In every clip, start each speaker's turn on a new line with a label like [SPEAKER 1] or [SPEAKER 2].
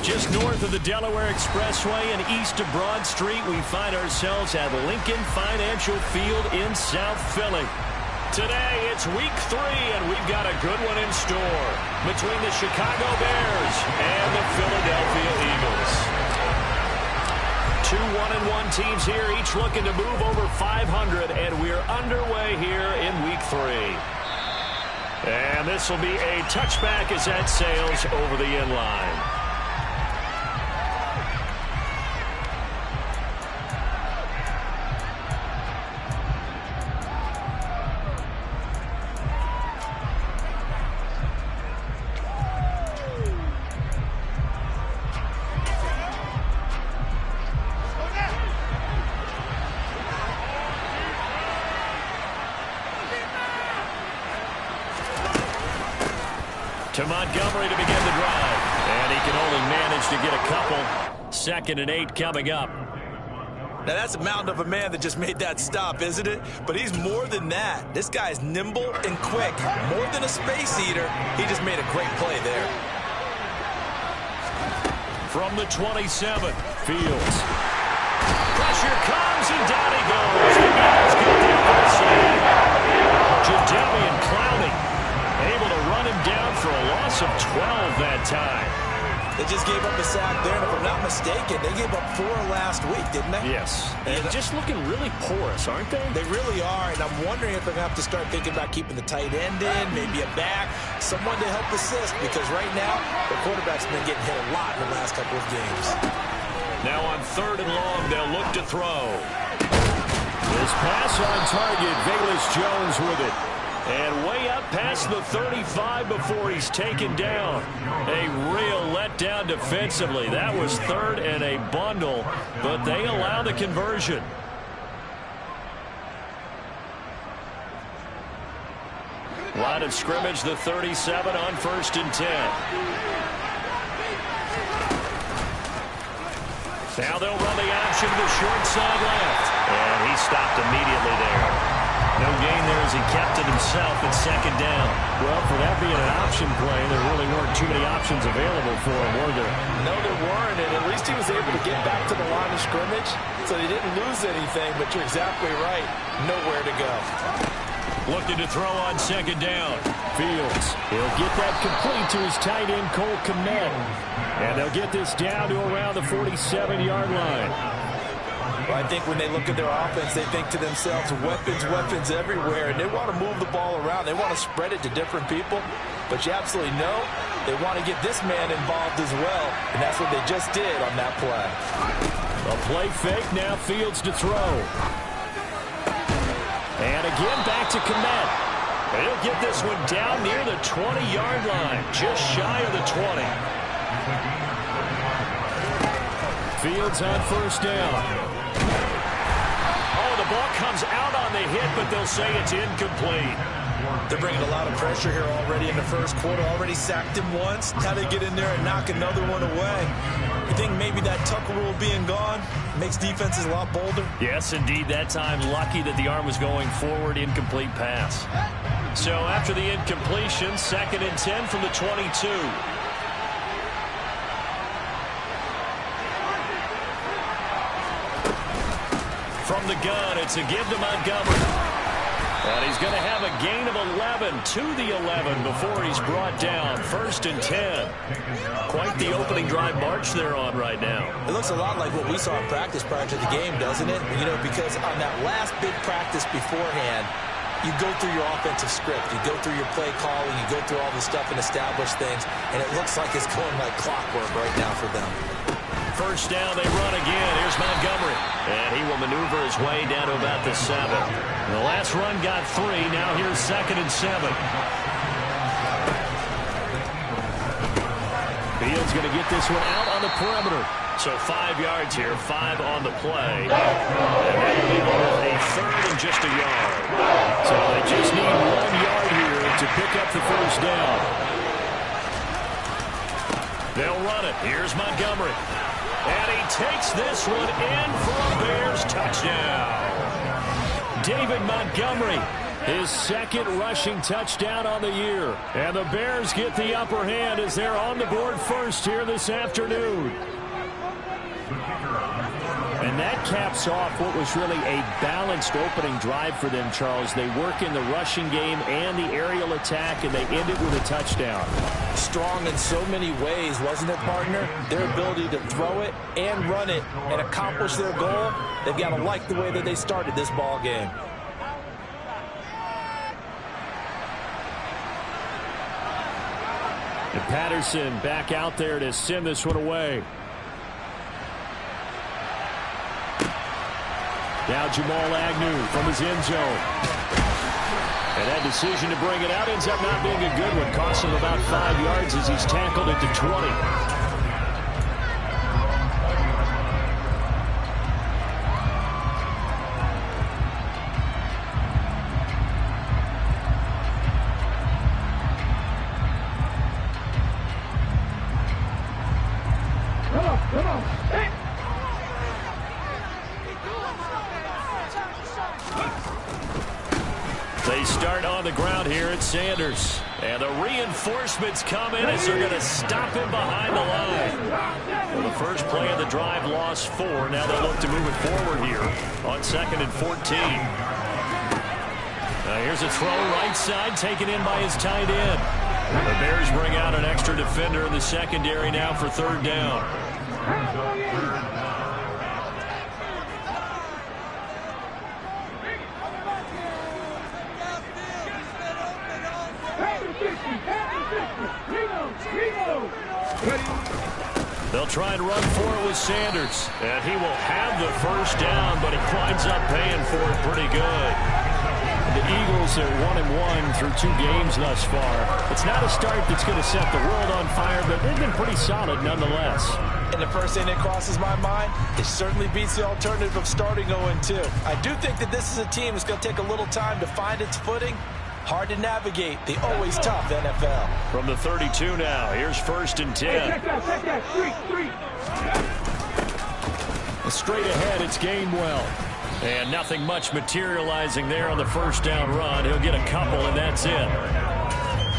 [SPEAKER 1] Just north of the Delaware Expressway and east of Broad Street, we find ourselves at Lincoln Financial Field in South Philly. Today, it's week 3, and we've got a good one in store between the Chicago Bears and the Philadelphia Eagles. Two 1-1 teams here, each looking to move over 500, and we're underway here in week 3. And this will be a touchback as that sails over the end line. To Montgomery to begin the drive. And he can only manage to get a couple. 2nd and 8 coming up.
[SPEAKER 2] Now that's a mountain of a man that just made that stop, isn't it? But he's more than that. This guy's nimble and quick. More than a space eater. He just made a great play there.
[SPEAKER 1] From the 27, Fields. Pressure comes and down he goes. The Eagles get there for the save. Jadeveon Clowney able to run him down for a loss of 12 that time.
[SPEAKER 2] They just gave up a sack there, and if I'm not mistaken, they gave up 4 last week, didn't they?
[SPEAKER 1] Yes. And just looking really porous, aren't they?
[SPEAKER 2] They really are, and I'm wondering if they're going to have to start thinking about keeping the tight end in, maybe a back, someone to help assist, because right now, the quarterback's been getting hit a lot in the last couple of games. Now on 3rd and long, they'll look to throw.
[SPEAKER 1] His pass on target, Velus Jones with it. And way up past the 35 before he's taken down. A real letdown defensively. That was 3rd and a bundle, but they allow the conversion. Line of scrimmage, the 37 on 1st and 10. Now they'll run the option to the short side left. And he stopped immediately there. No gain there as he kept it himself at 2nd down.
[SPEAKER 3] Well, for that being an option play, there really weren't too many options available for him, were there?
[SPEAKER 2] No, there weren't, and at least he was able to get back to the line of scrimmage, so he didn't lose anything, but you're exactly right. Nowhere to go.
[SPEAKER 1] Looking to throw on 2nd down.
[SPEAKER 3] Fields. He'll get that complete to his tight end, Cole Kmet. And they'll get this down to around the 47-yard line.
[SPEAKER 2] Well, I think when they look at their offense, they think to themselves, weapons, weapons everywhere, and they want to move the ball around. They want to spread it to different people, but you absolutely know they want to get this man involved as well, and that's what they just did on that play.
[SPEAKER 3] A play fake, now Fields to throw. And again, back to Kmet.
[SPEAKER 1] He'll get this one down near the 20-yard line, just shy of the 20.
[SPEAKER 3] Fields on 1st down.
[SPEAKER 1] Oh, the ball comes out on the hit, but they'll say it's incomplete.
[SPEAKER 2] They're bringing a lot of pressure here already in the 1st quarter. Already sacked him once. Now they get in there and knock another one away. You think maybe that tuck rule being gone makes defenses a lot bolder?
[SPEAKER 1] Yes, indeed. That time, lucky that the arm was going forward. Incomplete pass. So after the incompletion, 2nd and 10 from the 22. From the gun, it's a give to Montgomery. And he's going to have a gain of 11 to the 11 before he's brought down. 1st and 10. Quite the opening drive march they're on right now.
[SPEAKER 2] It looks a lot like what we saw in practice prior to the game, doesn't it? You know, because on that last big practice beforehand, you go through your offensive script. You go through your play calling. You go through all the stuff and establish things. And it looks like it's going like clockwork right now for them.
[SPEAKER 1] 1st down, they run again. Here's Montgomery. And he will maneuver his way down to about the 7. The last run got 3. Now here's 2nd and 7.
[SPEAKER 3] Fields going to get this one out on the perimeter.
[SPEAKER 1] So 5 yards here, 5 on the play. And that'll leave them with a 3rd and just a yard.
[SPEAKER 3] So they just need 1 yard here to pick up the 1st down.
[SPEAKER 1] They'll run it. Here's Montgomery. And he takes this one in for a Bears touchdown. David Montgomery
[SPEAKER 3] His second rushing touchdown on the year. And the Bears get the upper hand as they're on the board first here this afternoon. And that caps off what was really a balanced opening drive for them, Charles. They work in the rushing game and the aerial attack, and they end it with a touchdown.
[SPEAKER 2] Strong in so many ways, wasn't it, partner? Their ability to throw it and run it and accomplish their goal, they've got to like the way that they started this ball game.
[SPEAKER 3] And Patterson back out there to send this one away. Now Jamal Agnew from his end zone. And that decision to bring it out ends up not being a good one. Costs him about 5 yards as he's tackled at the 20. They start on the ground here at Sanders. And the reinforcements come in as they're going to stop him behind the line. Well, the first play of the drive lost 4. Now they'll look to move it forward here on 2nd and 14. Now here's a throw right side taken in by his tight end. The Bears bring out an extra defender in the secondary now for 3rd down. They'll try and run for it with Sanders. And he will have the first down, but he winds up paying for it pretty good. The Eagles are 1-1 through 2 games thus far. It's not a start that's going to set the world on fire, but they've been pretty solid nonetheless.
[SPEAKER 2] And the first thing that crosses my mind, it certainly beats the alternative of starting 0-2. I do think that this is a team that's going to take a little time to find its footing. Hard to navigate the always tough NFL.
[SPEAKER 3] From the 32 now, here's 1st and 10. Straight ahead, it's Gainwell. And nothing much materializing there on the first down run. He'll get a couple, and that's it.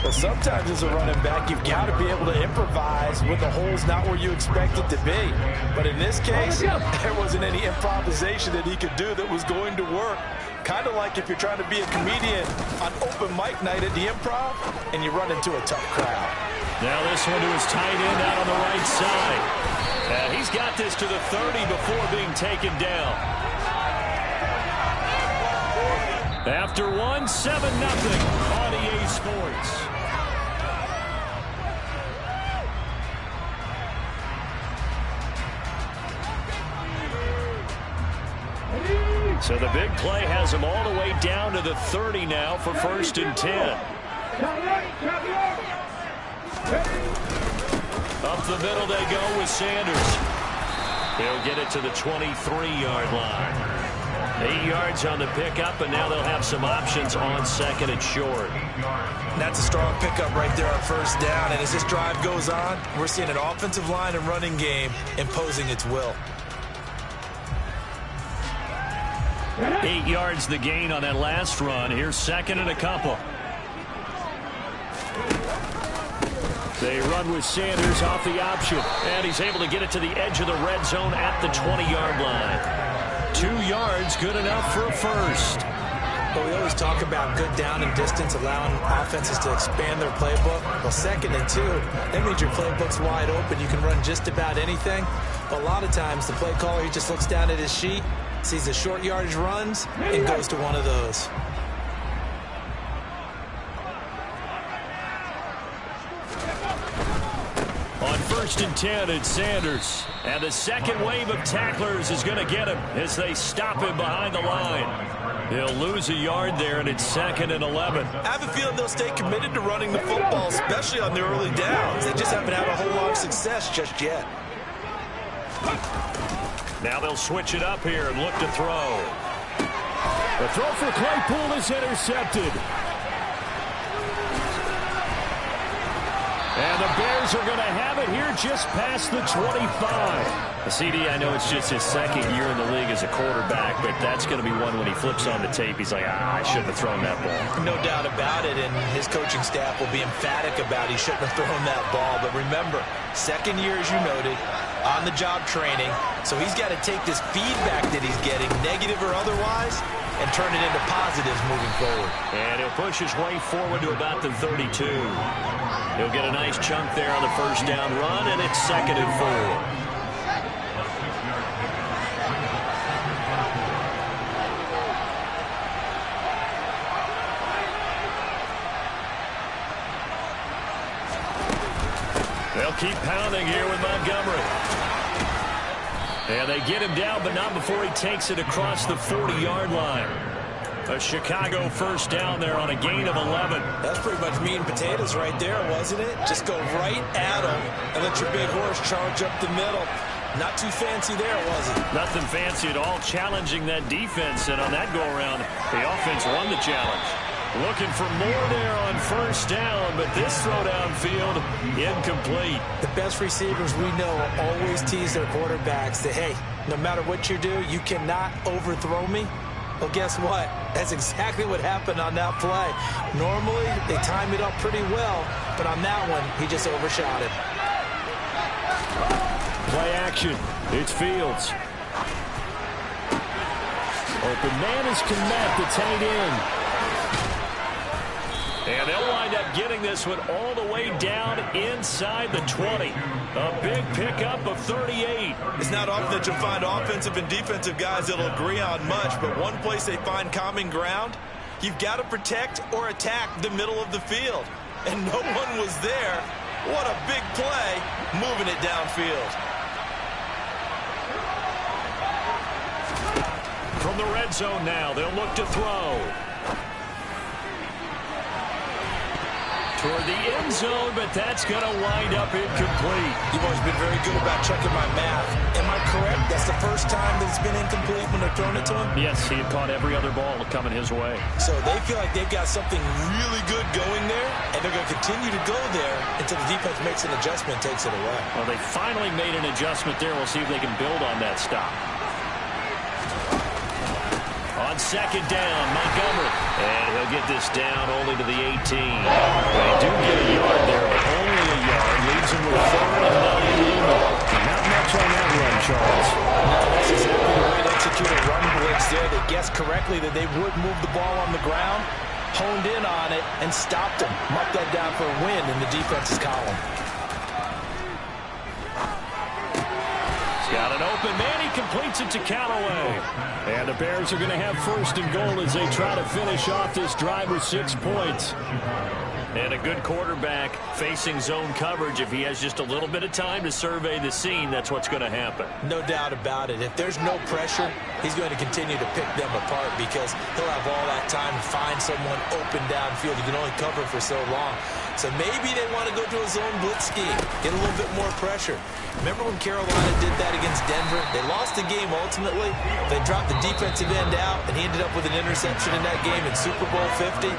[SPEAKER 2] Well, sometimes as a running back, you've got to be able to improvise when the hole's not where you expect it to be. But in this case, there wasn't any improvisation that he could do that was going to work. Kind of like if you're trying to be a comedian on open mic night at the Improv and you run into a tough crowd.
[SPEAKER 3] Now this one to his tight end out on the right side. And he's got this to the 30 before being taken down. After 1, 7-0 on EA Sports. So the big play has him all the way down to the 30 now for 1st and 10. Up the middle they go with Sanders. They'll get it to the 23-yard line. 8 yards on the pickup, and now they'll have some options on 2nd and short.
[SPEAKER 2] That's a strong pickup right there on 1st down. And as this drive goes on, we're seeing an offensive line and running game imposing its will.
[SPEAKER 3] 8 yards the gain on that last run. Here's 2nd and a couple. They run with Sanders off the option. And he's able to get it to the edge of the red zone at the 20-yard line. 2 yards, good enough for a first.
[SPEAKER 2] But we always talk about good down and distance, allowing offenses to expand their playbook. Well, 2nd and 2, that means your playbook's wide open. You can run just about anything. But a lot of times, the play caller, he just looks down at his sheet, sees the short yardage runs, and goes to one of those.
[SPEAKER 3] On 1st and 10, it's Sanders. And the second wave of tacklers is going to get him as they stop him behind the line. He'll lose a yard there, and it's 2nd and 11.
[SPEAKER 2] I have a feeling they'll stay committed to running the football, especially on the early downs. They just haven't had a whole lot of success just yet.
[SPEAKER 3] Now they'll switch it up here and look to throw. The throw for Claypool is intercepted. And the Bears are going to have it here just past the 25.
[SPEAKER 1] CD, I know it's just his second year in the league as a quarterback, but that's going to be one when he flips on the tape. He's like, I shouldn't have thrown that ball.
[SPEAKER 2] No doubt about it, and his coaching staff will be emphatic about he shouldn't have thrown that ball. But remember, second year, as you noted, on-the-job training. So he's got to take this feedback that he's getting, negative or otherwise, and turn it into positives moving forward.
[SPEAKER 1] And he'll push his way forward to about the 32. He'll get a nice chunk there on the first down run, and it's 2nd and 4. They'll keep pounding here with Montgomery. And they get him down, but not before he takes it across the 40-yard line. A Chicago first down there on a gain of 11.
[SPEAKER 2] That's pretty much meat and potatoes right there, wasn't it? Just go right at him and let your big horse charge up the middle. Not too fancy there, was it?
[SPEAKER 1] Nothing fancy at all, challenging that defense. And on that go-around, the offense won the challenge. Looking for more there on first down, but this throw downfield, incomplete.
[SPEAKER 2] The best receivers we know always tease their quarterbacks that, hey, no matter what you do, you cannot overthrow me. Well, guess what? That's exactly what happened on that play. Normally, they time it up pretty well, but on that one, he just overshot it.
[SPEAKER 3] Play action. It's Fields. Open man is Kmet, the tight end.
[SPEAKER 1] And they'll wind up getting this one all the way down inside the 20. A big pickup of 38.
[SPEAKER 4] It's not often that you'll find offensive and defensive guys that'll agree on much, but one place they find common ground, you've got to protect or attack the middle of the field. And no one was there. What a big play, moving it downfield.
[SPEAKER 1] From the red zone now, they'll look to throw. Toward the end zone, but that's going to wind up incomplete.
[SPEAKER 2] You've always been very good about checking my math. Am I correct? That's the first time that it's been incomplete when they've thrown it to him?
[SPEAKER 1] Yes, he had caught every other ball coming his way.
[SPEAKER 2] So they feel like they've got something really good going there, and they're going to continue to go there until the defense makes an adjustment and takes it away.
[SPEAKER 1] Well, they finally made an adjustment there. We'll see if they can build on that stop. On second down, Montgomery. And he'll get this down only to the 18. They do get a yard there, but only a yard. Leaves him with 4 and 9.
[SPEAKER 3] Not much on that run, Charles.
[SPEAKER 2] No, that's exactly the way to execute a run blitz there. They guessed correctly that they would move the ball on the ground, honed in on it, and stopped him. Marked that down for a win in the defense's column.
[SPEAKER 1] Got an open man. He completes it to Callaway.
[SPEAKER 3] And the Bears are going to have 1st and goal as they try to finish off this drive with 6 points.
[SPEAKER 1] And a good quarterback facing zone coverage. If he has just a little bit of time to survey the scene, that's what's going to happen.
[SPEAKER 2] No doubt about it. If there's no pressure, he's going to continue to pick them apart because he'll have all that time to find someone open downfield. He can only cover for so long. So maybe they want to go to a zone blitz scheme, get a little bit more pressure. Remember when Carolina did that against Denver? They lost the game ultimately. They dropped the defensive end out, and he ended up with an interception in that game in Super Bowl 50.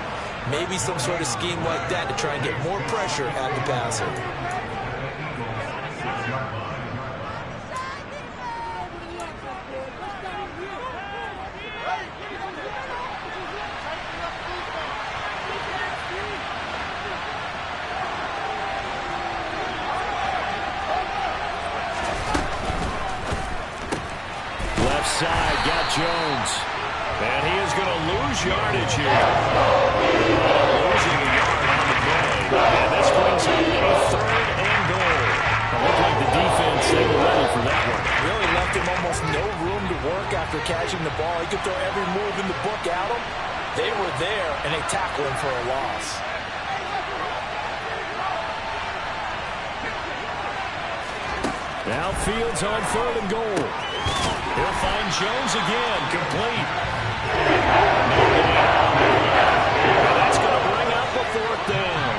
[SPEAKER 2] Maybe some sort of scheme like that to try and get more pressure at the passer.
[SPEAKER 3] Left side, got Jones.
[SPEAKER 1] And he is going to lose yardage here. Losing a yard on the play. And this brings up a 3rd and goal.
[SPEAKER 3] It looked like the defense, they were ready for that one.
[SPEAKER 2] Really left him almost no room to work after catching the ball. He could throw every move in the book at him. They were there, and they tackled him for a loss.
[SPEAKER 3] Now Fields on 3rd and goal.
[SPEAKER 1] He'll find Jones again, complete. And that's going to bring up a 4th down.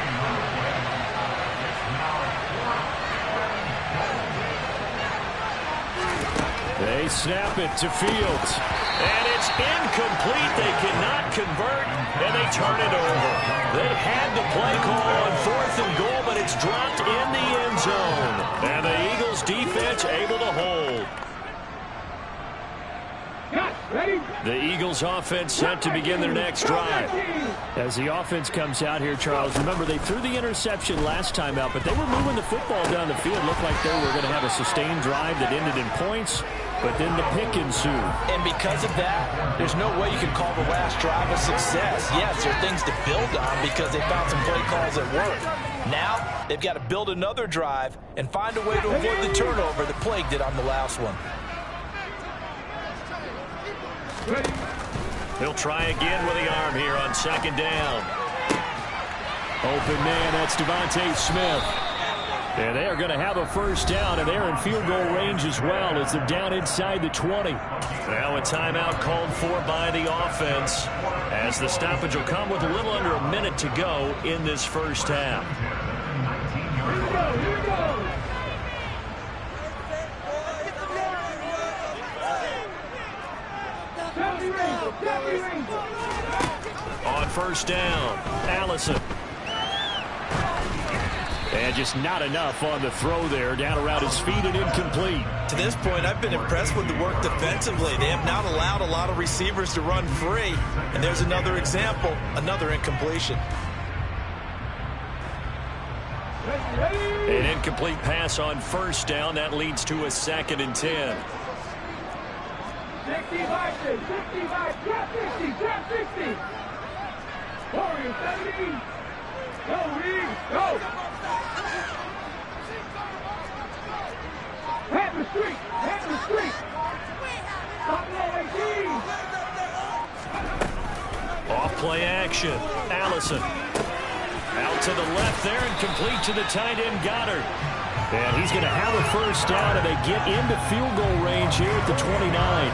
[SPEAKER 3] They snap it to Fields.
[SPEAKER 1] And it's incomplete. They cannot convert, and they turn it over. They had the play call on 4th and goal, but it's dropped in the end zone. And the Eagles defense able to hold. The Eagles offense set to begin their next drive.
[SPEAKER 3] As the offense comes out here, Charles, remember they threw the interception last time out, but they were moving the football down the field. Looked like they were going to have a sustained drive that ended in points, but then the pick ensued.
[SPEAKER 2] And because of that, there's no way you can call the last drive a success. Yes, there are things to build on because they found some play calls that work. Now, they've got to build another drive and find a way to avoid the turnover that plagued it on the last one.
[SPEAKER 1] He'll try again with the arm here on second down.
[SPEAKER 3] Open man, that's Devontae Smith. And they are going to have a first down, and they're in field goal range as well as they're down inside the 20.
[SPEAKER 1] Now a timeout called for by the offense as the stoppage will come with a little under a minute to go in this first half.
[SPEAKER 5] Here we go.
[SPEAKER 1] On first down, Allison.
[SPEAKER 3] And just not enough on the throw there, down around his feet and incomplete.
[SPEAKER 4] To this point, I've been impressed with the work defensively. They have not allowed a lot of receivers to run free. And there's another example, another incompletion.
[SPEAKER 1] An incomplete pass on first down. That leads to a 2nd and 10.
[SPEAKER 5] 65, 65, drop 60, drop 60. Warriors, 70. Go, Reed, go. Hat in the street, hat in the street. Stop low 18.
[SPEAKER 1] Off play action. Allison. Out to the left there and complete to the tight end Goddard.
[SPEAKER 3] And he's going to have a first down, and they get into field goal range here at the 29.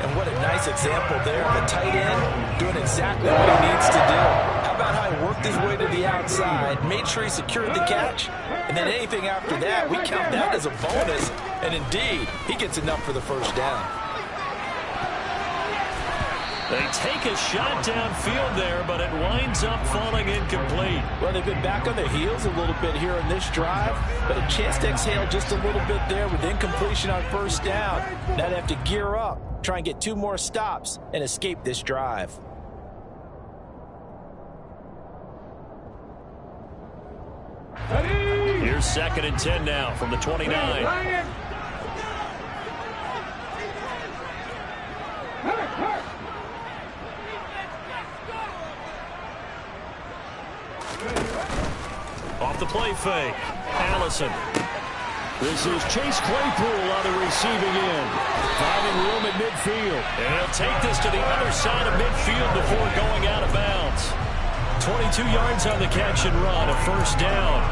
[SPEAKER 2] And what a nice example there of a tight end doing exactly what he needs to do. How about how he worked his way to the outside, made sure he secured the catch, and then anything after that, we count that as a bonus. And indeed, he gets enough for the first down.
[SPEAKER 1] They take a shot downfield there, but it winds up falling incomplete.
[SPEAKER 2] Well, they've been back on their heels a little bit here in this drive, but a chance to exhale just a little bit there with incompletion on first down. Now they have to gear up, try and get 2 more stops, and escape this drive.
[SPEAKER 1] Here's 2nd and 10 now from the 29. Off the play fake, Allison.
[SPEAKER 3] This is Chase Claypool on the receiving end, finding room at midfield.
[SPEAKER 1] And he'll take this to the other side of midfield before going out of bounds. 22 yards on the catch and run, a first down.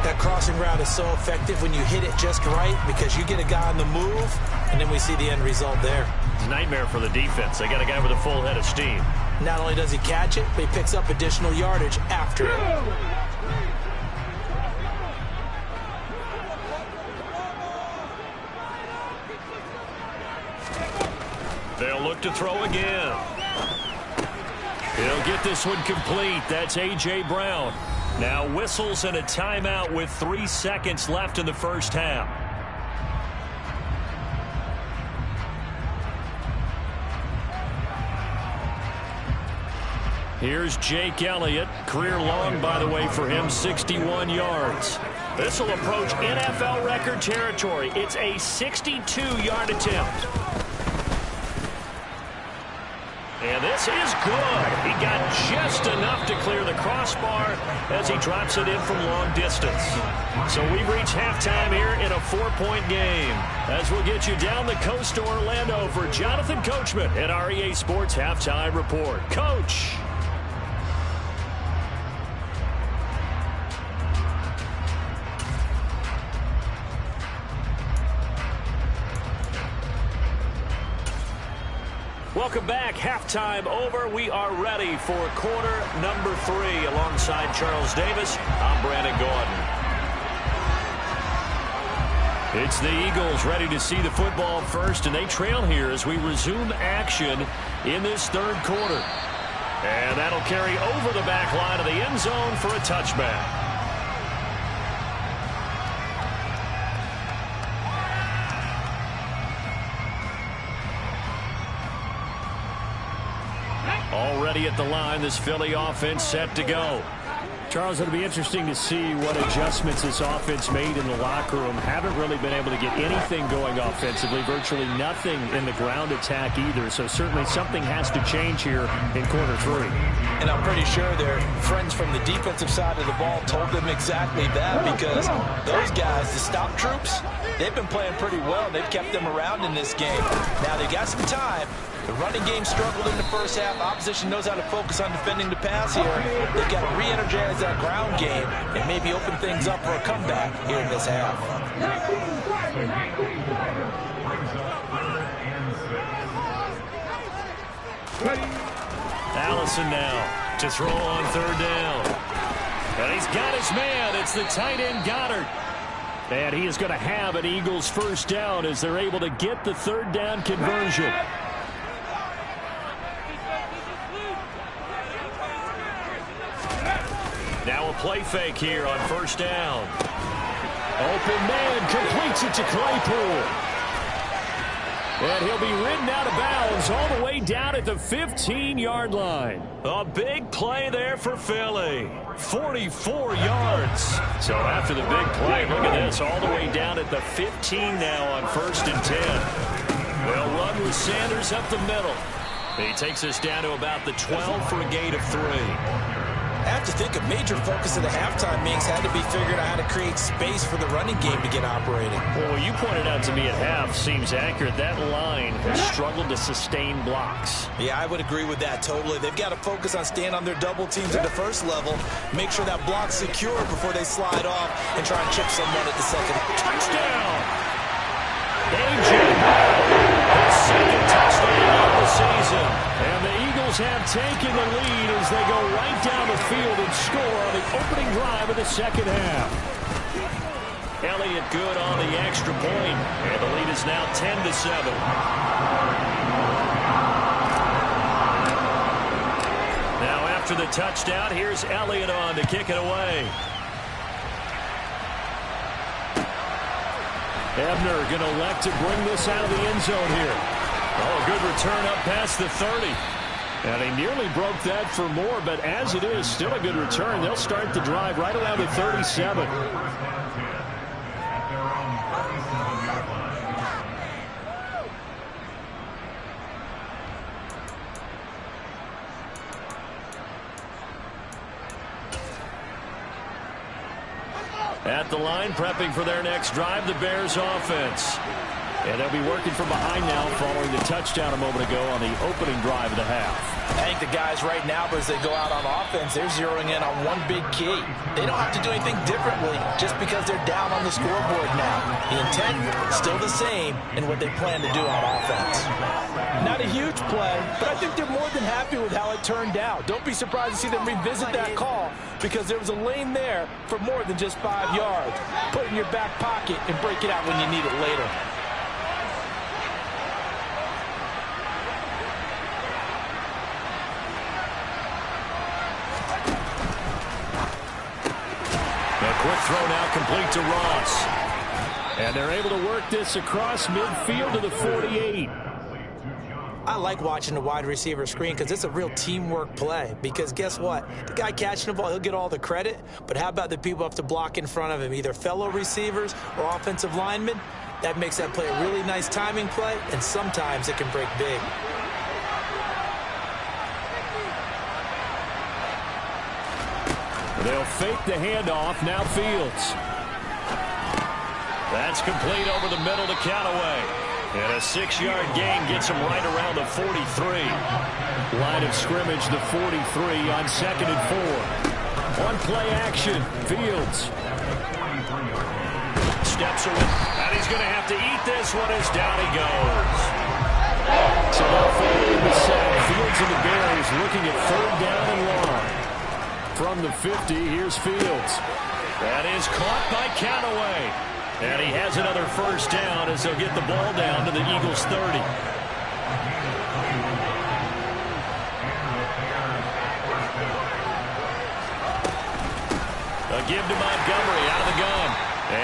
[SPEAKER 2] That crossing route is so effective when you hit it just right because you get a guy on the move, and then we see the end result there.
[SPEAKER 1] It's a nightmare for the defense. They got a guy with a full head of steam.
[SPEAKER 2] Not only does he catch it, but he picks up additional yardage after it.
[SPEAKER 1] They'll look to throw again. He'll get this one complete. That's A.J. Brown. Now whistles and a timeout with 3 seconds left in the first half. Here's Jake Elliott. Career long, by the way, for him, 61 yards. This will approach NFL record territory. It's a 62-yard attempt. And this is good. He got just enough to clear the crossbar as he drops it in from long distance. So we've reached halftime here in a 4-point game. As we'll get you down the coast to Orlando for Jonathan Coachman at our EA Sports Halftime Report. Coach. Welcome back. Halftime over. We are ready for quarter number 3. Alongside Charles Davis, I'm Brandon Gordon. It's the Eagles ready to see the football first, and they trail here as we resume action in this third quarter. And that'll carry over the back line of the end zone for a touchback. ready at the line. This Philly offense set to go.
[SPEAKER 3] Charles, it'll be interesting to see what adjustments this offense made in the locker room. Haven't really been able to get anything going offensively, virtually nothing in the ground attack either. So certainly something has to change here in quarter 3.
[SPEAKER 2] And I'm pretty sure their friends from the defensive side of the ball told them exactly that, because those guys, the stop troops, they've been playing pretty well. They've kept them around in this game. Now they've got some time. The running game struggled in the first half. Opposition knows how to focus on defending the pass here. They've got to re-energize that ground game and maybe open things up for a comeback here in this half.
[SPEAKER 1] Allison now to throw on 3rd down. And he's got his man. It's the tight end Goddard. And he is going to have an Eagles 1st down as they're able to get the 3rd down conversion. Now a play fake here on 1st down. Open man completes it to Claypool. And he'll be ridden out of bounds all the way down at the 15-yard line. A big play there for Philly. 44 yards. So after the big play, look at this, all the way down at the 15 now on 1st and 10. They'll run with Sanders up the middle. He takes us down to about the 12 for a gain of 3.
[SPEAKER 2] I have to think a major focus of the halftime meetings had to be figuring out how to create space for the running game to get operating.
[SPEAKER 1] Well, you pointed out to me at half seems accurate. That line has struggled to sustain blocks.
[SPEAKER 2] Yeah, I would agree with that totally. They've got to focus on staying on their double teams at the first level, make sure that block's secure before they slide off and try and chip someone at the second.
[SPEAKER 1] Touchdown! A.J. Brown, his 2nd touchdown of the season. And the Eagles have taken the lead as they go right down the field and score on the opening drive of the 2nd half. Elliott good on the extra point, and the lead is now 10-7. Now after the touchdown, here's Elliott on to kick it away. Ebner going to elect to bring this out of the end zone here. Oh, good return up past the 30. And he nearly broke that for more, but as it is, still a good return. They'll start the drive right around the 37. At the line, prepping for their next drive, the Bears offense. And they'll be working from behind now following the touchdown a moment ago on the opening drive of the half.
[SPEAKER 2] I think the guys right now, as they go out on offense, they're zeroing in on one big key. They don't have to do anything differently just because they're down on the scoreboard now. The intent is still the same in what they plan to do on offense. Not a huge play, but I think they're more than happy with how it turned out. Don't be surprised to see them revisit that call because there was a lane there for more than just 5 yards. Put it in your back pocket and break it out when you need it later.
[SPEAKER 1] Quick throw now complete to Ross. And they're able to work this across midfield to the 48.
[SPEAKER 2] I like watching the wide receiver screen because it's a real teamwork play. Because guess what? The guy catching the ball, he'll get all the credit. But how about the people who have to block in front of him, either fellow receivers or offensive linemen? That makes that play a really nice timing play, and sometimes it can break big.
[SPEAKER 1] They'll fake the handoff. Now Fields. That's complete over the middle to Callaway. And a 6-yard gain gets him right around the 43. Line of scrimmage, the 43 on 2nd and 4. On play action, Fields. Steps away. And he's going to have to eat this one as down he goes. So now following the sack, Fields and the Bears looking at 3rd down and long. From the 50, here's Fields. That is caught by Callaway. And he has another 1st down as they'll get the ball down to the Eagles' 30. A give to Montgomery out of the gun.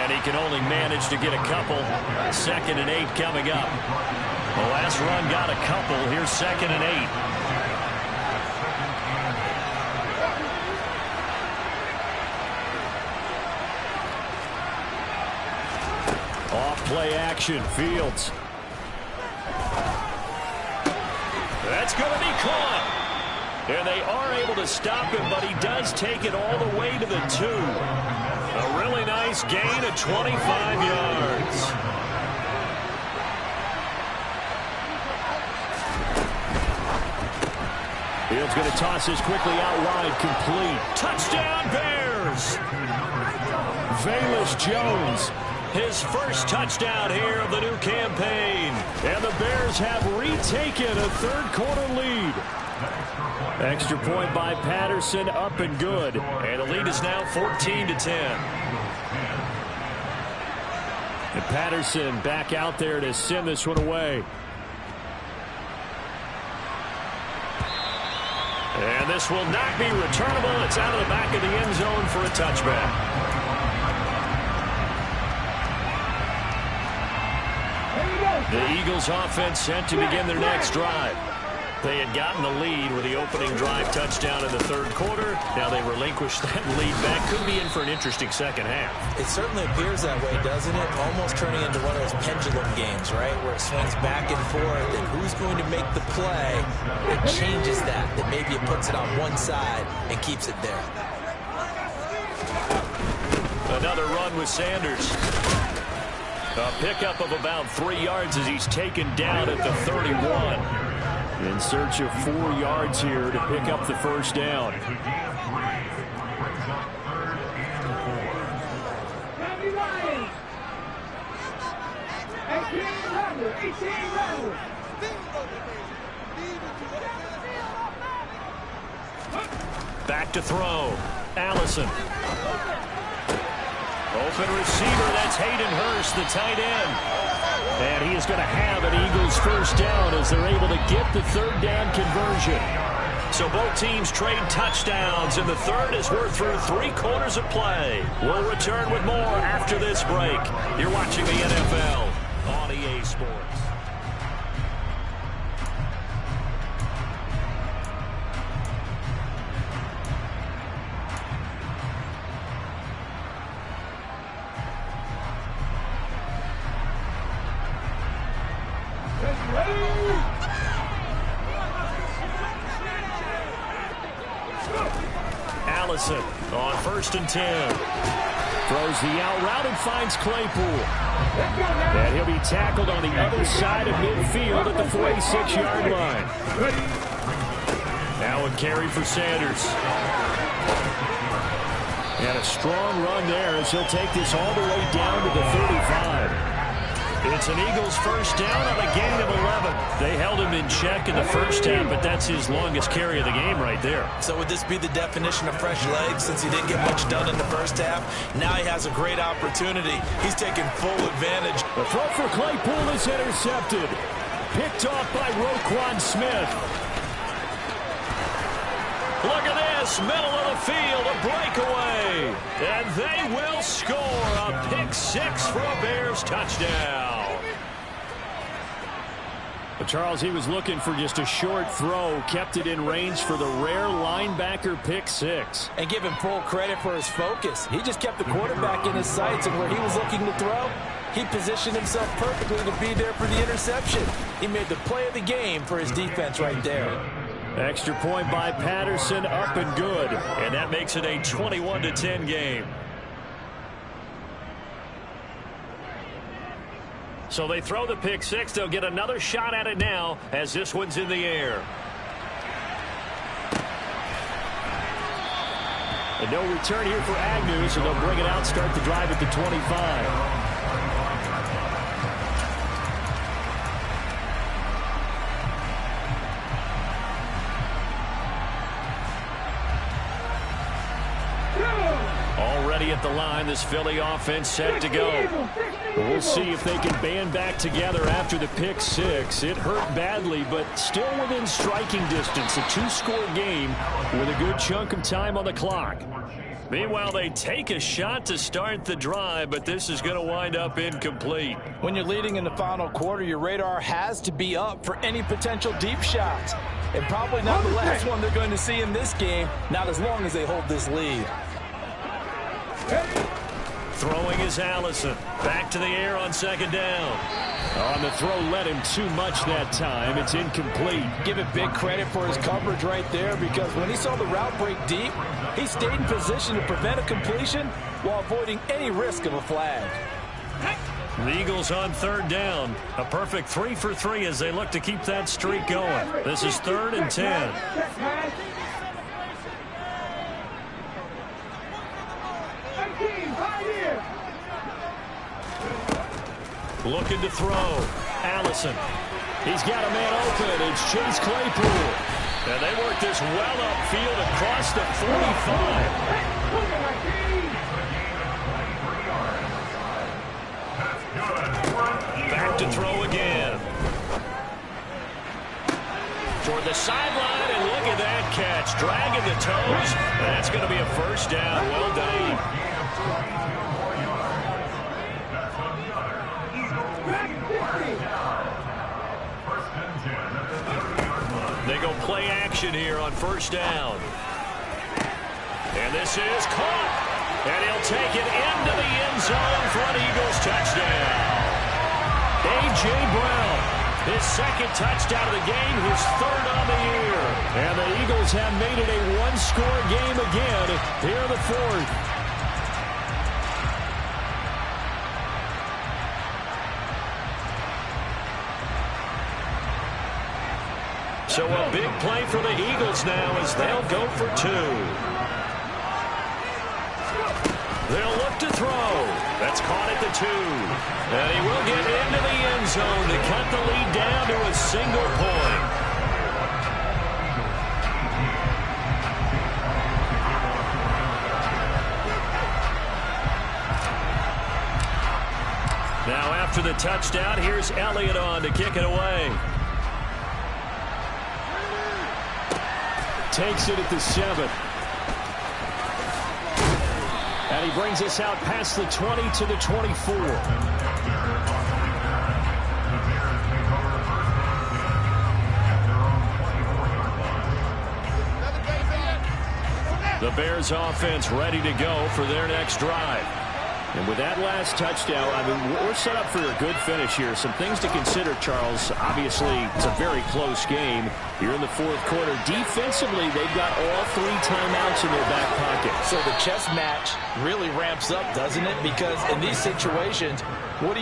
[SPEAKER 1] And he can only manage to get a couple. 2nd and 8 coming up. The last run got a couple. Here's 2nd and 8.
[SPEAKER 3] Off play action, Fields.
[SPEAKER 1] That's going to be caught. And they are able to stop him, but he does take it all the way to the 2. A really nice gain of 25 yards.
[SPEAKER 3] Fields going to toss this quickly out wide, complete.
[SPEAKER 1] Touchdown, Bears!
[SPEAKER 3] Velus Jones.
[SPEAKER 1] His first touchdown here of the new campaign.
[SPEAKER 3] And the Bears have retaken a third-quarter lead. Extra point by Patterson, up and good.
[SPEAKER 1] And the lead is now 14-10.
[SPEAKER 3] And Patterson back out there to send this one away.
[SPEAKER 1] And this will not be returnable. It's out of the back of the end zone for a touchback. The Eagles offense set to begin their next drive. They had gotten the lead with the opening drive touchdown in the third quarter. Now they relinquished that lead back. Could be in for an interesting second half.
[SPEAKER 2] It certainly appears that way, doesn't it? Almost turning into one of those pendulum games, right? Where it swings back and forth, and who's going to make the play that changes that maybe it puts it on one side and keeps it there.
[SPEAKER 1] Another run with Sanders. A pickup of about 3 yards as he's taken down at the 31.
[SPEAKER 3] In search of 4 yards here to pick up the first down.
[SPEAKER 1] Back to throw. Allison. Open receiver, that's Hayden Hurst, the tight end.
[SPEAKER 3] And he is going to have an Eagles first down as they're able to get the third down conversion.
[SPEAKER 1] So both teams trade touchdowns, and the third as we're through 3 quarters of play. We'll return with more after this break. You're watching the NFL on EA Sports. Allison on 1st and 10.
[SPEAKER 3] Throws the out route and finds Claypool. And he'll be tackled on the other side of midfield at the 46-yard line.
[SPEAKER 1] Now a carry for Sanders.
[SPEAKER 3] And a strong run there as he'll take this all the way down to the 35.
[SPEAKER 1] It's an Eagles first down on a gain of 11. They held him in check in the first half, but that's his longest carry of the game right there.
[SPEAKER 2] So would this be the definition of fresh legs since he didn't get much done in the first half? Now he has a great opportunity. He's taking full advantage.
[SPEAKER 3] The throw for Claypool is intercepted. Picked off by Roquan Smith.
[SPEAKER 1] Look at this, middle of the field, a breakaway. And they will score a pick 6 for a Bears touchdown.
[SPEAKER 3] But Charles, he was looking for just a short throw, kept it in range for the rare linebacker pick 6.
[SPEAKER 2] And give him full credit for his focus. He just kept the quarterback in his sights, and where he was looking to throw, he positioned himself perfectly to be there for the interception. He made the play of the game for his defense right there.
[SPEAKER 3] Extra point by Patterson, up and good.
[SPEAKER 1] And that makes it a 21-10 game. So they throw the pick 6. They'll get another shot at it now as this one's in the air.
[SPEAKER 3] And no return here for Agnew, so they'll bring it out, start the drive at the 25.
[SPEAKER 1] Already at the line, this Philly offense set to go.
[SPEAKER 3] We'll see if they can band back together after the pick 6. It hurt badly, but still within striking distance. A 2-score game with a good chunk of time on the clock.
[SPEAKER 1] Meanwhile, they take a shot to start the drive, but this is going to wind up incomplete.
[SPEAKER 2] When you're leading in the final quarter, your radar has to be up for any potential deep shots. And probably not the last one they're going to see in this game, not as long as they hold this lead.
[SPEAKER 1] Throwing is Allison. Back to the air on second down.
[SPEAKER 3] On the throw, led him too much that time. It's incomplete.
[SPEAKER 2] Give it big credit for his coverage right there, because when he saw the route break deep, he stayed in position to prevent a completion while avoiding any risk of a flag.
[SPEAKER 1] The Eagles on third down. A perfect 3 for 3 as they look to keep that streak going. This is 3rd and 10. Looking to throw. Allison. He's got a man open. It's Chase Claypool. And they work this well upfield across the 45. Back to throw again. Toward the sideline, and look at that catch. Dragging the toes. That's going to be a first down. Well done. They go play action here on first down. And this is caught. And he'll take it into the end zone for an Eagles touchdown. A.J. Brown, his second touchdown of the game, his 3rd on the year. And the Eagles have made it a one-score game again here in the 4th. So a big play for the Eagles now as they'll go for 2. They'll look to throw. That's caught at the 2. And he will get into the end zone to cut the lead down to a single point. Now after the touchdown, here's Elliott on to kick it away.
[SPEAKER 3] Takes it at the 7. And he brings us out past the 20 to the 24.
[SPEAKER 1] The Bears offense ready to go for their next drive.
[SPEAKER 3] And with that last touchdown, I mean, we're set up for a good finish here. Some things to consider, Charles. Obviously, it's a very close game. You're in the 4th quarter. Defensively, they've got all 3 timeouts in their back pocket.
[SPEAKER 2] So the chess match really ramps up, doesn't it? Because in these situations, what do?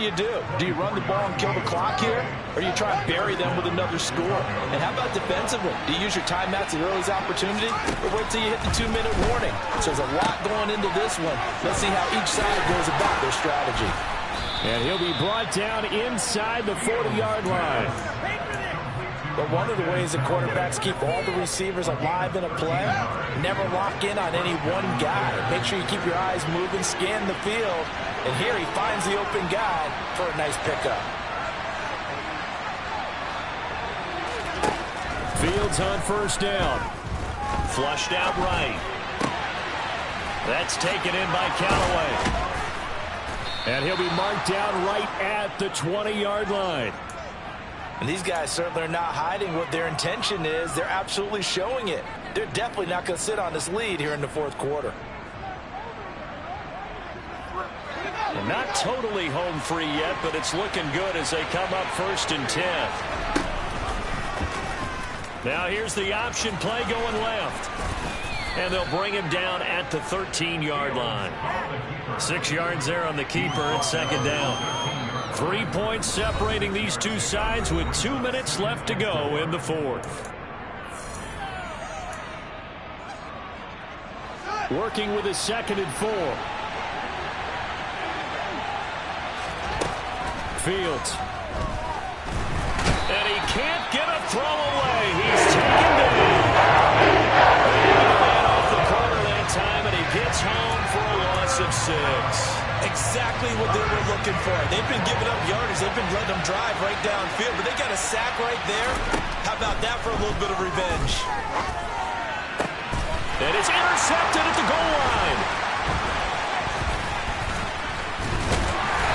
[SPEAKER 2] Do you run the ball and kill the clock here? Or do you try and bury them with another score? And how about defensively? Do you use your timeouts at earliest opportunity? Or wait till you hit the 2-minute warning? So there's a lot going into this one. Let's see how each side goes about their strategy.
[SPEAKER 3] And he'll be brought down inside the 40-yard line.
[SPEAKER 2] But one of the ways that quarterbacks keep all the receivers alive in a play, never lock in on any one guy. Make sure you keep your eyes moving, scan the field, and here he finds the open guy for a nice pickup.
[SPEAKER 1] Fields on first down. Flushed out right. That's taken in by Callaway.
[SPEAKER 3] And he'll be marked down right at the 20-yard line.
[SPEAKER 2] And these guys certainly are not hiding what their intention is. They're absolutely showing it. They're definitely not going to sit on this lead here in the 4th quarter.
[SPEAKER 1] And not totally home free yet, but it's looking good as they come up 1st and 10. Now here's the option play going left. And they'll bring him down at the 13-yard line. 6 yards there on the keeper at 2nd down. 3 points separating these two sides with 2 minutes left to go in the 4th.
[SPEAKER 3] Working with a 2nd and 4. Fields.
[SPEAKER 1] And he can't get a throw away. He's taken down. Man off the corner that time, and he gets home for a loss of 6.
[SPEAKER 4] Exactly what they were looking for. They've been giving up yardage. They've been letting them drive right downfield, but they got a sack right there. How about that for a little bit of revenge?
[SPEAKER 1] And it's intercepted at the goal line.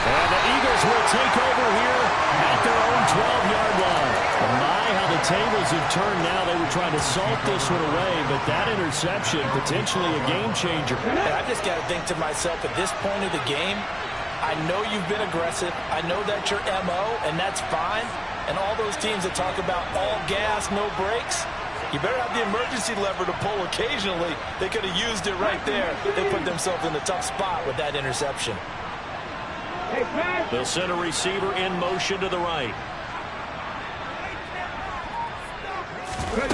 [SPEAKER 1] And the Eagles will take over here at their own 12-yard line. My, how the
[SPEAKER 3] tables have turned now. They were trying to salt this one away, but that interception, potentially a game changer.
[SPEAKER 2] And I just got to think to myself, at this point of the game, I know you've been aggressive. I know that's your MO, and that's fine. And all those teams that talk about all gas, no brakes, you better have the emergency lever to pull occasionally. They could have used it right there. They put themselves in a tough spot with that interception.
[SPEAKER 1] They'll send a receiver in motion to the right. And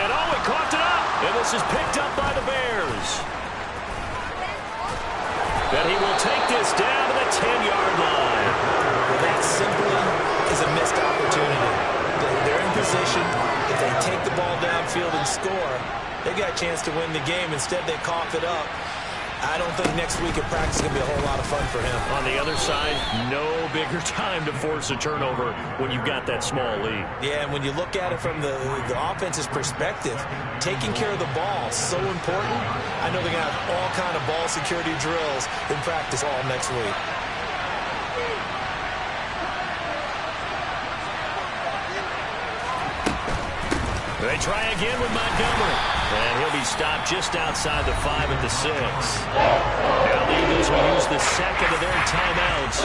[SPEAKER 1] he coughed it up. And this is picked up by the Bears. And he will take this down to the 10-yard line.
[SPEAKER 2] Well, that simply is a missed opportunity. They're in position. If they take the ball downfield and score, they got a chance to win the game. Instead, they cough it up. I don't think next week at practice is going to be a whole lot of fun for him.
[SPEAKER 1] On the other side, no bigger time to force a turnover when you've got that small lead.
[SPEAKER 2] Yeah, and when you look at it from the offense's perspective, taking care of the ball is so important. I know they're going to have all kind of ball security drills in practice all next week.
[SPEAKER 1] They try again with Montgomery. And he'll be stopped just outside the 5 at the 6. Now the Eagles will use the second of their timeouts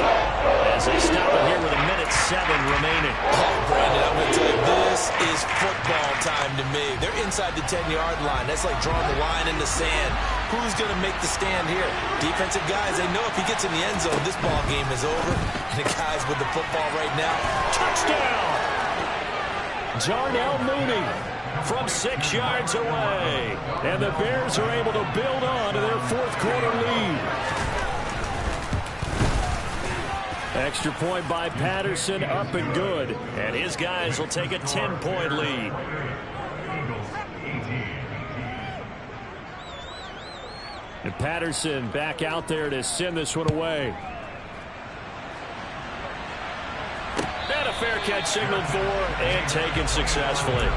[SPEAKER 1] as they stop it here with 1:07 remaining.
[SPEAKER 2] Oh, Brandon, I'm going to tell you, this is football time to me. They're inside the 10-yard line. That's like drawing the line in the sand. Who's going to make the stand here? Defensive guys, they know if he gets in the end zone, this ball game is over. And the guys with the football right now,
[SPEAKER 1] touchdown! Darnell Mooney from 6 yards away. And the Bears are able to build on to their fourth-quarter lead. Extra point by Patterson, up and good. And his guys will take a 10-point lead. And Patterson back out there to send this one away. And a fair catch signaled for and taken successfully.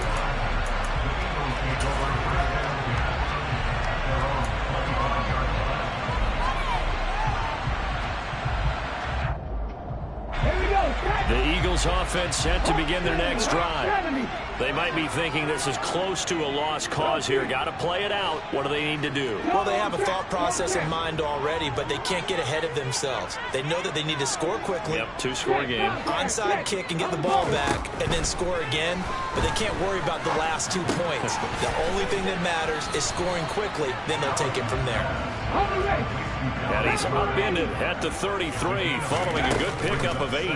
[SPEAKER 1] The Eagles offense set to begin their next drive. They might be thinking this is close to a lost cause here. Got to play it out. What do they need to do?
[SPEAKER 2] Well, they have a thought process in mind already, but they can't get ahead of themselves. They know that they need to score quickly.
[SPEAKER 1] Yep, 2-score game.
[SPEAKER 2] Onside kick and get the ball back and then score again, but they can't worry about the last 2 points. The only thing that matters is scoring quickly, then they'll take it from there.
[SPEAKER 1] And he's upended at the 33 following a good pickup of 8.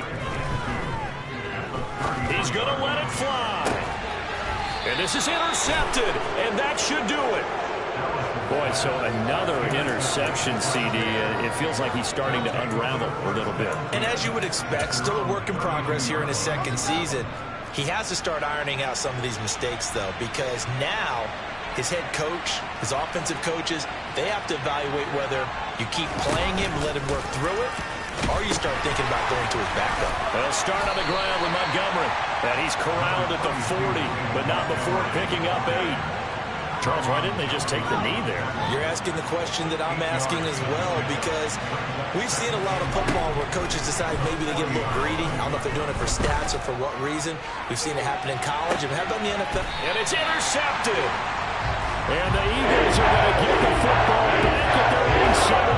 [SPEAKER 1] He's going to let it fly. And this is intercepted, and that should do it. Boy, so another interception, CD. It feels like he's starting to unravel a little bit.
[SPEAKER 2] And as you would expect, still a work in progress here in his second season. He has to start ironing out some of these mistakes, though, because now his head coach, his offensive coaches, they have to evaluate whether you keep playing him and let him work through it, or you start thinking about going to his backup.
[SPEAKER 1] They'll start on the ground with Montgomery. And he's corralled at the 40, but not before picking up 8. Charles, why didn't they just take the knee there?
[SPEAKER 2] You're asking the question that I'm asking as well, because we've seen a lot of football where coaches decide maybe they get a little greedy. I don't know if they're doing it for stats or for what reason. We've seen it happen in college and have done the NFL.
[SPEAKER 1] And it's intercepted. And the Eagles are going to get the football back at their own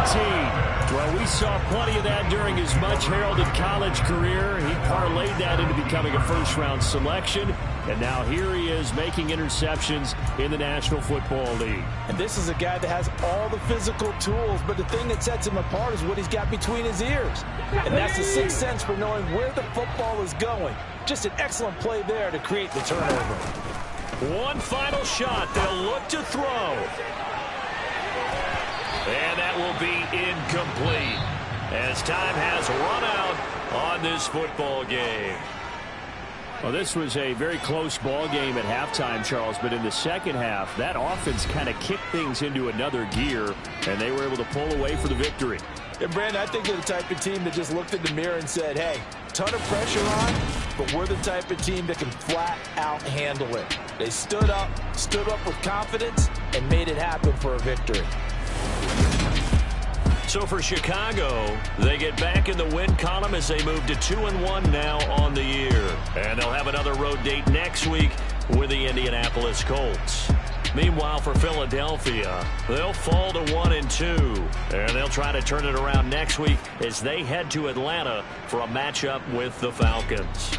[SPEAKER 1] 17. Well, we saw plenty of that during his much-heralded college career. He parlayed that into becoming a first-round selection. And now here he is making interceptions in the National Football League.
[SPEAKER 2] And this is a guy that has all the physical tools, but the thing that sets him apart is what he's got between his ears. And that's the sixth sense for knowing where the football is going. Just an excellent play there to create the turnover.
[SPEAKER 1] One final shot. They'll look to throw. And that will be incomplete as time has run out on this football game. Well, this was a very close ball game at halftime, Charles, but in the second half, that offense kind of kicked things into another gear, and they were able to pull away for the victory.
[SPEAKER 2] And, Brandon, I think they're the type of team that just looked in the mirror and said, hey, ton of pressure on, but we're the type of team that can flat out handle it. They stood up with confidence, and made it happen for a victory.
[SPEAKER 1] So for Chicago, they get back in the win column as they move to 2-1 now on the year. And they'll have another road date next week with the Indianapolis Colts. Meanwhile, for Philadelphia, they'll fall to 1-2. And they'll try to turn it around next week as they head to Atlanta for a matchup with the Falcons.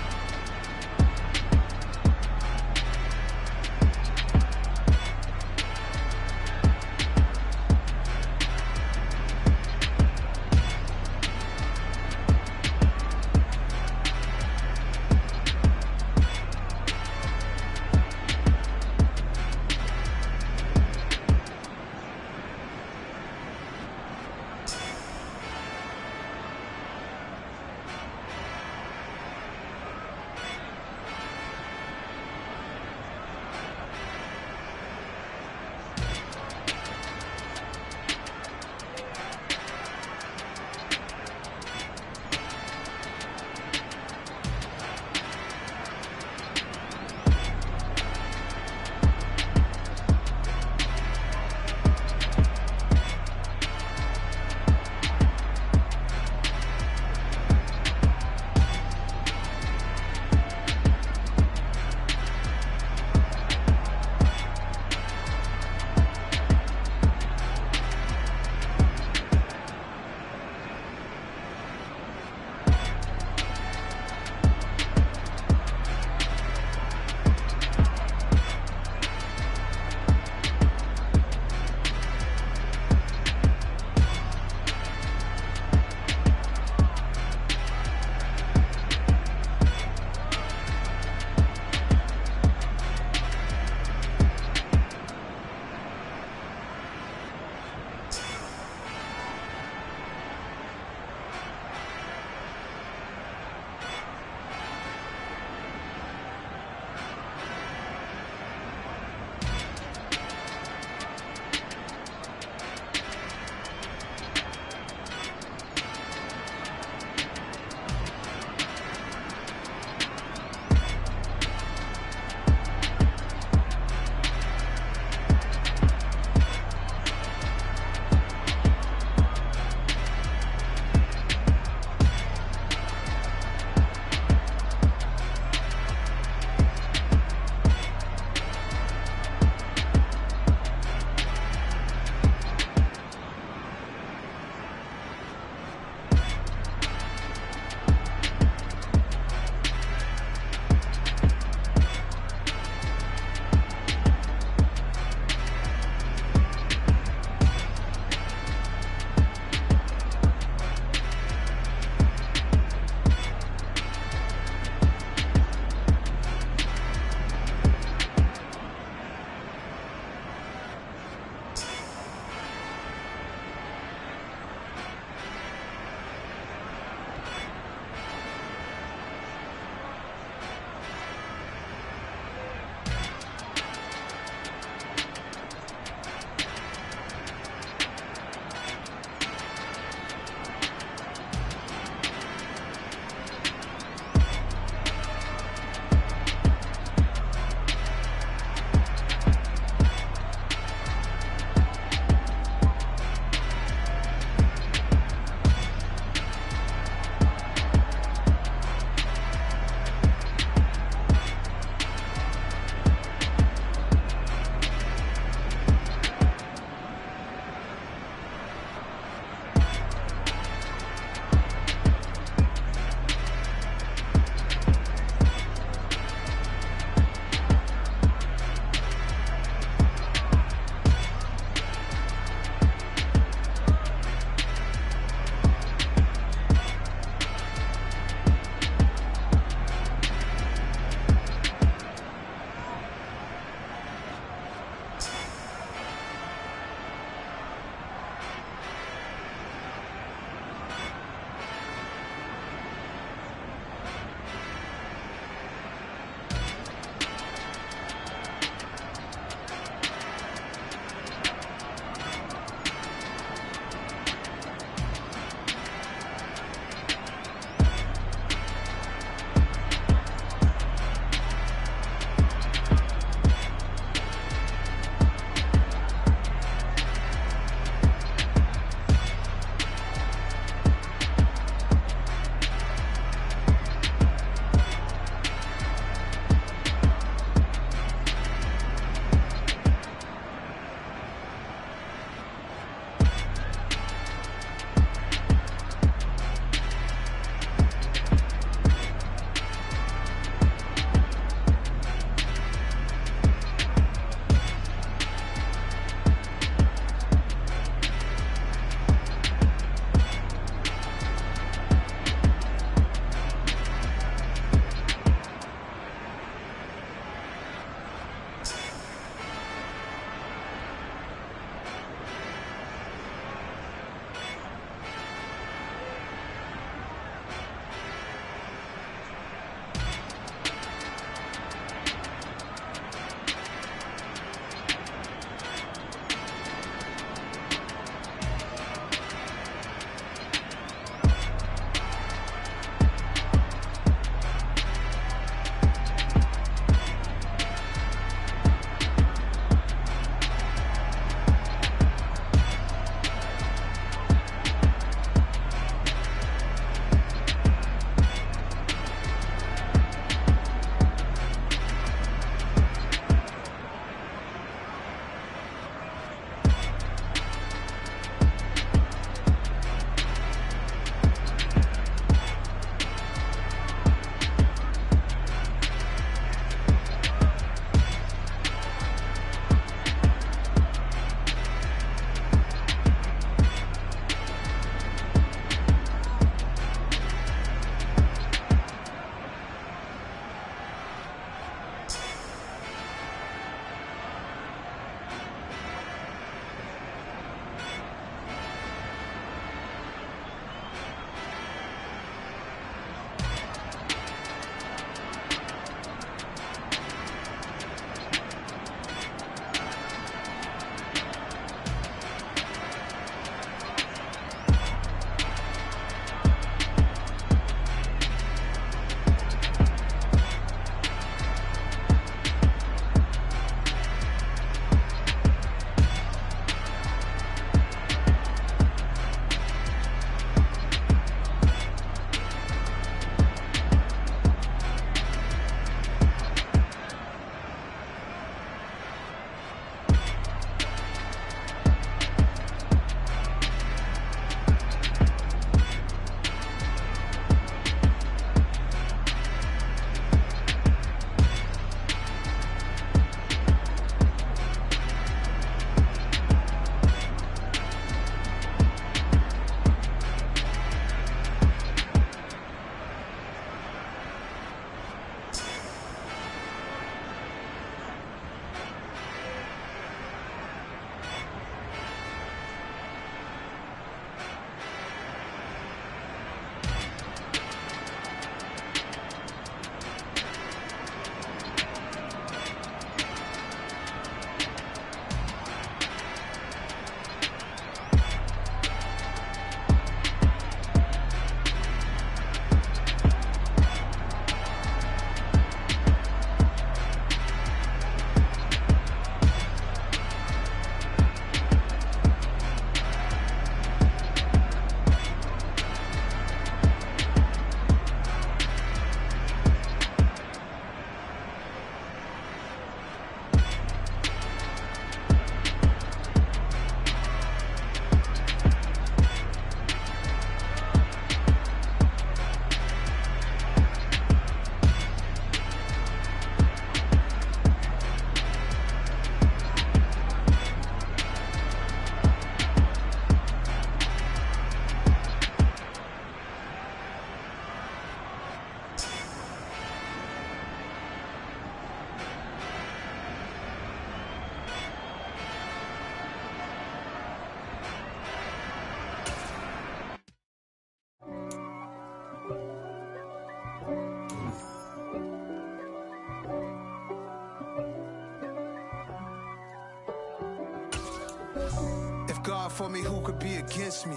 [SPEAKER 6] for me, who could be against me?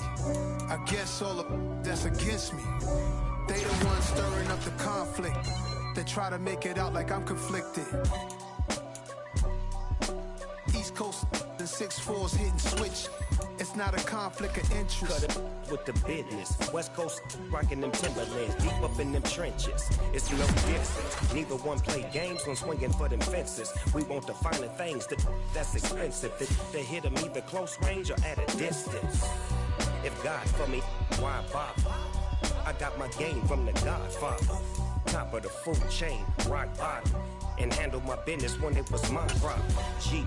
[SPEAKER 6] I guess all the that's against me. They the ones stirring up the conflict. They try to make it out like I'm conflicted. East Coast, the 6'4s hitting switch. It's not a conflict of interest.
[SPEAKER 7] Cut it with the business. West Coast rocking them Timberlands, deep up in them trenches. It's no difference. Neither one play games when swinging for them fences. We want the finer things that's expensive. That hit them either close range or at a distance. If God for me, why bother? I got my game from the Godfather. Top of the food chain, rock bottom. And handle my business when it was my problem. G.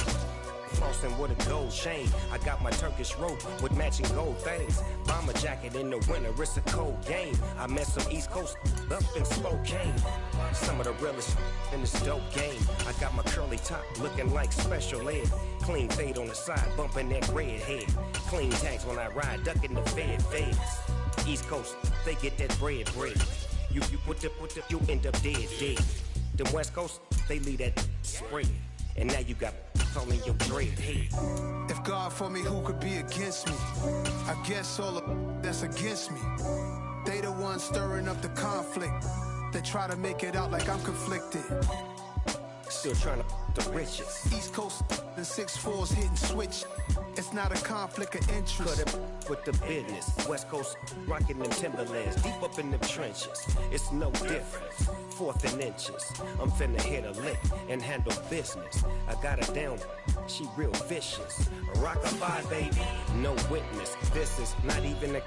[SPEAKER 7] Flossing with a gold chain. I got my Turkish rope with matching gold things. Bomber jacket in the winter, it's a cold game. I met some East Coast up in Spokane. Some of the realest in this dope game. I got my curly top looking like special ed. Clean fade on the side, bumping that red head. Clean tags when I ride, ducking the feds. East Coast, they get that bread. You end up dead. Them West Coast, they leave that spread. And now you got calling your dread head.
[SPEAKER 6] If God for me, who could be against me? I guess all the that's against me. They the ones stirring up the conflict. They try to make it out like I'm conflicted.
[SPEAKER 7] Still trying to the riches.
[SPEAKER 6] East Coast, the 6'4s hitting switch. It's not a conflict of interest.
[SPEAKER 7] Cut it with the business. West Coast rocking them Timberlands, deep up in them trenches. It's no difference. 4th and inches. I'm finna hit a lick and handle business. I got her down, she real vicious. Rock-a-bye, baby, no witness. This is not even a